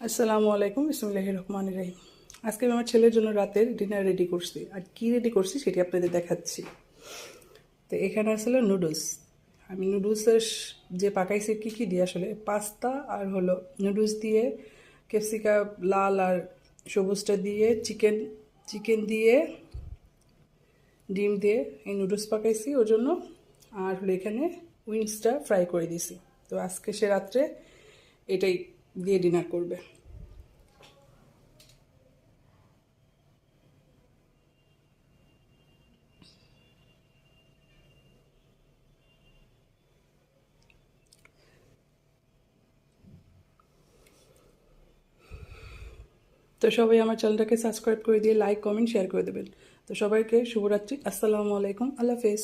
আসসালামু আলাইকুম, বিসমিল্লাহির রহমানির রহিম। আজকে আমি আমার ছেলের জন্য রাতের ডিনার রেডি করছি। আর কি রেডি করছি সেটি আপনাদের দেখাচ্ছি। তো এখানে আসলে নুডলস। আমি নুডলসের যে পাকাইছি কী কী দিয়ে, আসলে পাস্তা আর হলো নুডলস দিয়ে, ক্যাপসিকাম লাল আর সবুজটা দিয়ে, চিকেন চিকেন দিয়ে, ডিম দিয়ে এই নুডলস পাকাইছি ওর জন্য। আর হলো এখানে উইংসটা ফ্রাই করে দিয়েছি। তো আজকে সে রাত্রে এটাই দিয়ে ডিনার করবে। তো সবাই আমার চ্যানেলটাকে সাবস্ক্রাইব করে দিয়ে লাইক কমেন্ট শেয়ার করে দেবেন। তো সবাইকে শুভরাত্রি, আসসালামু আলাইকুম, আল্লাহ হাফেজ।